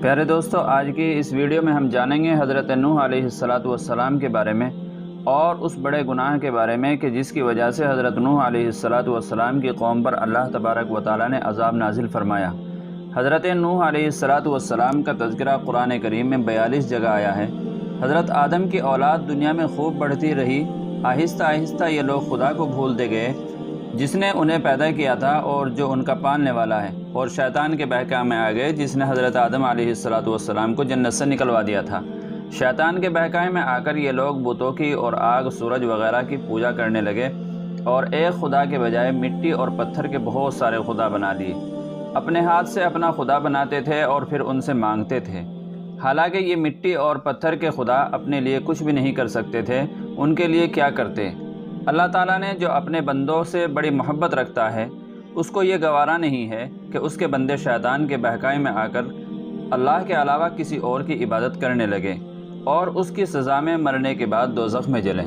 پیارے دوستو، آج کی اس ویڈیو میں ہم جانیں گے حضرت نوح علیہ السلام کے بارے میں اور اس بڑے گناہ کے بارے میں کہ جس کی وجہ سے حضرت نوح علیہ السلام کی قوم پر اللہ تبارک و تعالی نے عذاب نازل فرمایا۔ حضرت نوح علیہ السلام کا تذکرہ قرآن کریم میں 42 جگہ آیا ہے۔ حضرت آدم کی اولاد دنیا میں خوب بڑھتی رہی، آہستہ آہستہ یہ لوگ خدا کو بھولتے گئے جس نے انہیں پیدا کیا تھا اور جو ان کا پالنے والا ہے، اور شیطان کے بہکاوے میں آ گئے جس نے حضرت آدم علیہ السلام کو جنت سے نکلوا دیا تھا۔ شیطان کے بہکاوے میں آ کر یہ لوگ بتوں کی اور آگ، سورج وغیرہ کی پوجا کرنے لگے اور ایک خدا کے بجائے مٹی اور پتھر کے بہت سارے خدا بنا لیے۔ اپنے ہاتھ سے اپنا خدا بناتے تھے اور پھر ان سے مانگتے تھے، حالانکہ یہ مٹی اور پتھر کے خدا اپنے لیے کچھ بھی نہیں کر سکتے تھے، ان کے لیے کیا کرتے؟ اللہ تعالیٰ نے جو اپنے بندوں سے بڑی محبت رکھتا ہے، اس کو یہ گوارا نہیں ہے کہ اس کے بندے شیطان کے بہکاوے میں آ کر اللہ کے علاوہ کسی اور کی عبادت کرنے لگے اور اس کی سزا میں مرنے کے بعد دوزخ میں جلیں۔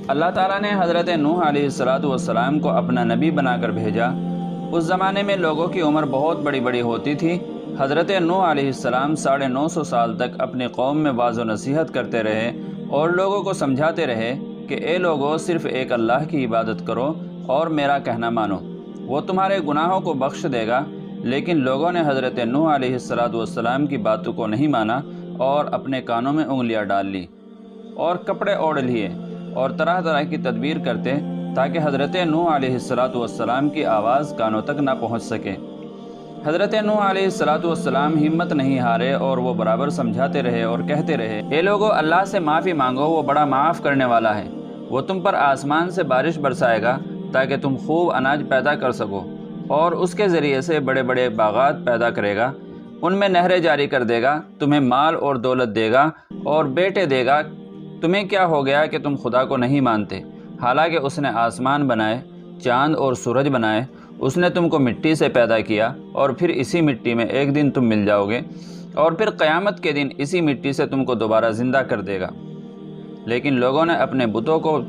اللہ تعالیٰ نے حضرت نوح علیہ السلام کو اپنا نبی بنا کر بھیجا۔ اس زمانے میں لوگوں کی عمر بہت بڑی بڑی ہوتی تھی۔ حضرت نوح علیہ السلام 950 سال تک اپنی قوم میں واعظ و نصیحت کرتے رہے اور لوگوں کو سمجھاتے رہے کہ اے لوگوں، صرف ایک اللہ کی عبادت کرو اور میرا کہنا مانو، وہ تمہارے گناہوں کو بخش دے گا۔ لیکن لوگوں نے حضرت نوح علیہ السلام کی باتوں کو نہیں مانا اور اپنے کانوں میں انگلیاں ڈال لی اور کپڑے اوڑھ لیے اور طرح طرح کی تدبیر کرتے تاکہ حضرت نوح علیہ السلام کی آواز کانوں تک نہ پہنچ سکے۔ حضرت نوح علیہ السلام ہمت نہیں ہارے اور وہ برابر سمجھاتے رہے اور کہتے رہے، اے لوگوں، اللہ سے معافی مانگو، وہ بڑا معاف کرنے والا ہے۔ وہ تم پر آسمان سے بارش برسائے گا تاکہ تم خوب اناج پیدا کر سکو، اور اس کے ذریعے سے بڑے بڑے باغات پیدا کرے گا، ان میں نہریں جاری کر دے گا، تمہیں مال اور دولت دے گا اور بیٹے دے گا۔ تمہیں کیا ہو گیا کہ تم خدا کو نہیں مانتے؟ حالانکہ اس نے آسمان بنائے، چاند اور سورج بنائے، اس نے تم کو مٹی سے پیدا کیا اور پھر اسی مٹی میں ایک دن تم مل جاؤ گے اور پھر قیامت کے دن اسی مٹی سے تم کو دوبارہ زندہ کر دے گا۔ لیکن لوگوں نے اپنے بتوں کو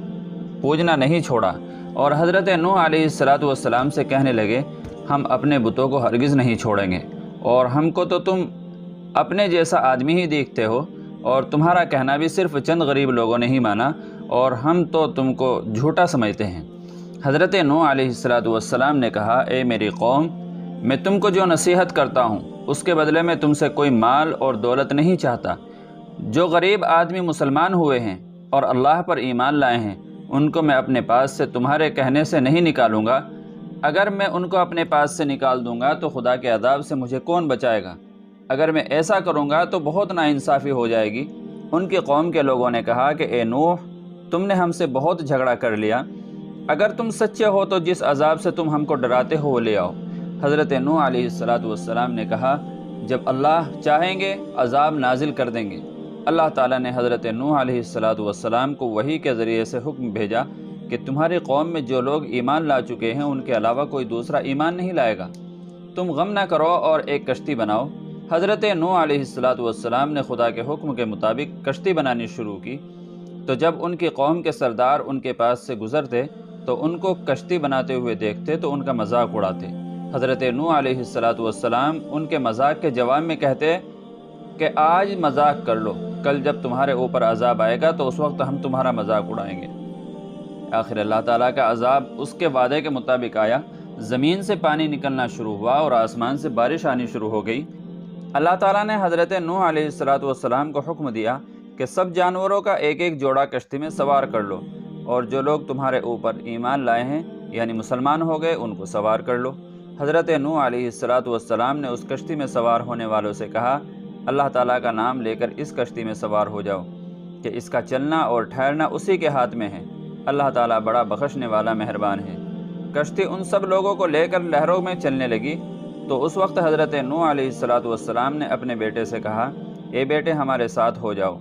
پوجنا نہیں چھوڑا اور حضرت نوح علیہ السلام سے کہنے لگے، ہم اپنے بتوں کو ہرگز نہیں چھوڑیں گے، اور ہم کو تو تم اپنے جیسا آدمی ہی دیکھتے ہو، اور تمہارا کہنا بھی صرف چند غریب لوگوں نے ہی مانا، اور ہم تو تم کو جھوٹا سمجھتے ہیں۔ حضرت نوح علیہ السلام نے کہا، اے میری قوم، میں تم کو جو نصیحت کرتا ہوں اس کے بدلے میں تم سے کوئی مال اور دولت نہیں چاہتا۔ جو غریب آدمی مسلمان ہوئے ہیں اور اللہ پر ایمان لائے ہیں، ان کو میں اپنے پاس سے تمہارے کہنے سے نہیں نکالوں گا۔ اگر میں ان کو اپنے پاس سے نکال دوں گا تو خدا کے عذاب سے مجھے کون بچائے گا؟ اگر میں ایسا کروں گا تو بہت ناانصافی ہو جائے گی۔ ان کی قوم کے لوگوں نے کہا کہ اے نوح، تم نے ہم سے بہت جھگڑا کر لیا، اگر تم سچے ہو تو جس عذاب سے تم ہم کو ڈراتے ہو وہ لے آؤ۔ حضرت نوح علیہ السلام نے کہا، جب اللہ چاہیں گے عذاب نازل کر دیں گے۔ اللہ تعالیٰ نے حضرت نوح علیہ السلام کو وحی کے ذریعے سے حکم بھیجا کہ تمہاری قوم میں جو لوگ ایمان لا چکے ہیں ان کے علاوہ کوئی دوسرا ایمان نہیں لائے گا۔ تم غم نہ کرو اور ایک کشتی بناؤ۔ حضرت نوح علیہ السلام نے خدا کے حکم کے مطابق کشتی بنانی شروع کی، تو جب ان کی قوم کے سردار ان کے پاس سے گزرتے تو ان کو کشتی بناتے ہوئے دیکھتے تو ان کا مذاق اڑاتے۔ حضرت نوح علیہ السلام ان کے مذاق کے جواب میں کہتے کہ آج مذاق کر لو، کل جب تمہارے اوپر عذاب آئے گا تو اس وقت ہم تمہارا مذاق اڑائیں گے۔ آخر اللہ تعالیٰ کا عذاب اس کے وعدے کے مطابق آیا، زمین سے پانی نکلنا شروع ہوا اور آسمان سے بارش آنی شروع ہو گئی۔ اللہ تعالیٰ نے حضرت نوح علیہ السلام کو حکم دیا کہ سب جانوروں کا ایک ایک جوڑا کشتی میں سوار کر لو، اور جو لوگ تمہارے اوپر ایمان لائے ہیں یعنی مسلمان ہو گئے ان کو سوار کر لو۔ حضرت نوح علیہ السلام نے اس کشتی میں سوار ہونے والوں سے کہا، اللہ تعالیٰ کا نام لے کر اس کشتی میں سوار ہو جاؤ کہ اس کا چلنا اور ٹھہرنا اسی کے ہاتھ میں ہے۔ اللہ تعالیٰ بڑا بخشنے والا مہربان ہے۔ کشتی ان سب لوگوں کو لے کر لہروں میں چلنے لگی، تو اس وقت حضرت نوح علیہ السلام نے اپنے بیٹے سے کہا، اے بیٹے، ہمارے ساتھ ہو جاؤ،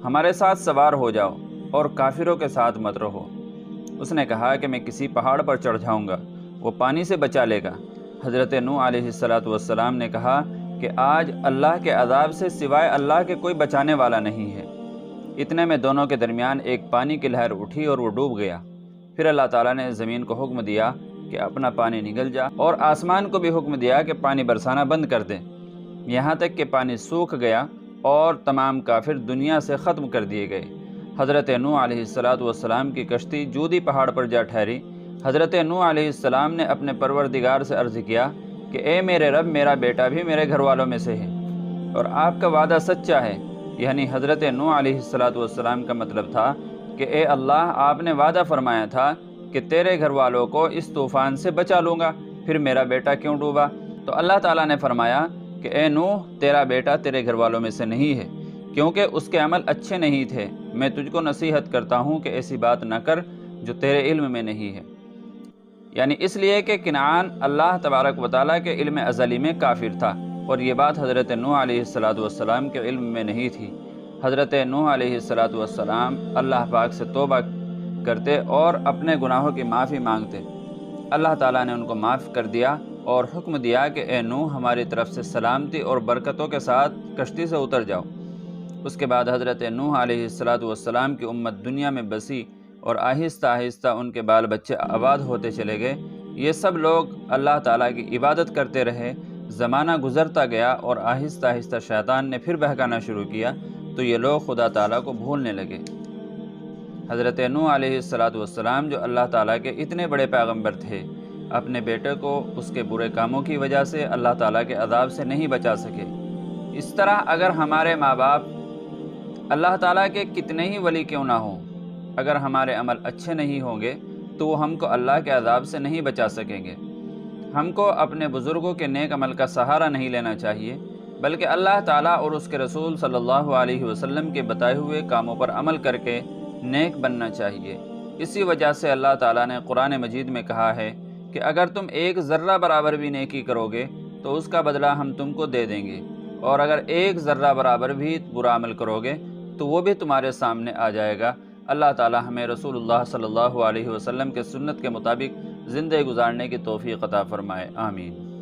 ہمارے ساتھ سوار ہو جاؤ اور کافروں کے ساتھ مت رہو۔ اس نے کہا کہ میں کسی پہاڑ پر چڑھ جاؤں گا، وہ پانی سے بچا لے گا۔ حضرت نوح علیہ السلام نے کہا کہ آج اللہ کے عذاب سے سوائے اللہ کے کوئی بچانے والا نہیں ہے۔ اتنے میں دونوں کے درمیان ایک پانی کی لہر اٹھی اور وہ ڈوب گیا۔ پھر اللہ تعالیٰ نے زمین کو حکم دیا کہ اپنا پانی نگل جا، اور آسمان کو بھی حکم دیا کہ پانی برسانا بند کر دے۔ یہاں تک کہ پانی سوکھ گیا اور تمام کافر دنیا سے ختم کر دیے گئے۔ حضرت نوح علیہ السلام کی کشتی جودی پہاڑ پر جا ٹھہری۔ حضرت نوح علیہ السلام نے اپنے پروردگار سے عرض کیا کہ اے میرے رب، میرا بیٹا بھی میرے گھر والوں میں سے ہے اور آپ کا وعدہ سچا ہے۔ یعنی حضرت نوح علیہ السلام کا مطلب تھا کہ اے اللہ، آپ نے وعدہ فرمایا تھا کہ تیرے گھر والوں کو اس طوفان سے بچا لوں گا، پھر میرا بیٹا کیوں ڈوبا؟ تو اللہ تعالیٰ نے فرمایا کہ اے نوح، تیرا بیٹا تیرے گھر والوں میں سے نہیں ہے، کیونکہ اس کے عمل اچھے نہیں تھے۔ میں تجھ کو نصیحت کرتا ہوں کہ ایسی بات نہ کر جو تیرے علم میں نہیں ہے۔ یعنی اس لیے کہ کنعان اللہ تبارک و تعالیٰ کے علم ازلی میں کافر تھا، اور یہ بات حضرت نوح علیہ السلام کے علم میں نہیں تھی۔ حضرت نوح علیہ السلام اللہ پاک سے توبہ کرتے اور اپنے گناہوں کی معافی مانگتے۔ اللہ تعالیٰ نے ان کو معاف کر دیا اور حکم دیا کہ اے نوح، ہماری طرف سے سلامتی اور برکتوں کے ساتھ کشتی سے اتر جاؤ۔ اس کے بعد حضرت نوح علیہ السلام کی امت دنیا میں بسی اور آہستہ آہستہ ان کے بال بچے آباد ہوتے چلے گئے۔ یہ سب لوگ اللہ تعالیٰ کی عبادت کرتے رہے۔ زمانہ گزرتا گیا اور آہستہ آہستہ شیطان نے پھر بہکانا شروع کیا تو یہ لوگ خدا تعالیٰ کو بھولنے لگے۔ حضرت نوح علیہ السلام جو اللہ تعالیٰ کے اتنے بڑے پیغمبر تھے، اپنے بیٹے کو اس کے برے کاموں کی وجہ سے اللہ تعالیٰ کے عذاب سے نہیں بچا سکے۔ اس طرح اگر ہمارے ماں باپ اللہ تعالیٰ کے کتنے ہی ولی کیوں نہ ہوں، اگر ہمارے عمل اچھے نہیں ہوں گے تو وہ ہم کو اللہ کے عذاب سے نہیں بچا سکیں گے۔ ہم کو اپنے بزرگوں کے نیک عمل کا سہارا نہیں لینا چاہیے، بلکہ اللہ تعالیٰ اور اس کے رسول صلی اللہ علیہ وسلم کے بتائے ہوئے کاموں پر عمل کر کے نیک بننا چاہیے۔ اسی وجہ سے اللہ تعالیٰ نے قرآن مجید میں کہا ہے کہ اگر تم ایک ذرہ برابر بھی نیکی کرو گے تو اس کا بدلہ ہم تم کو دے دیں گے، اور اگر ایک ذرہ برابر بھی برا عمل کرو گے تو وہ بھی تمہارے سامنے آ جائے گا۔ اللہ تعالیٰ ہمیں رسول اللہ صلی اللہ علیہ وسلم کے سنت کے مطابق زندگی گزارنے کی توفیق عطا فرمائے، آمین۔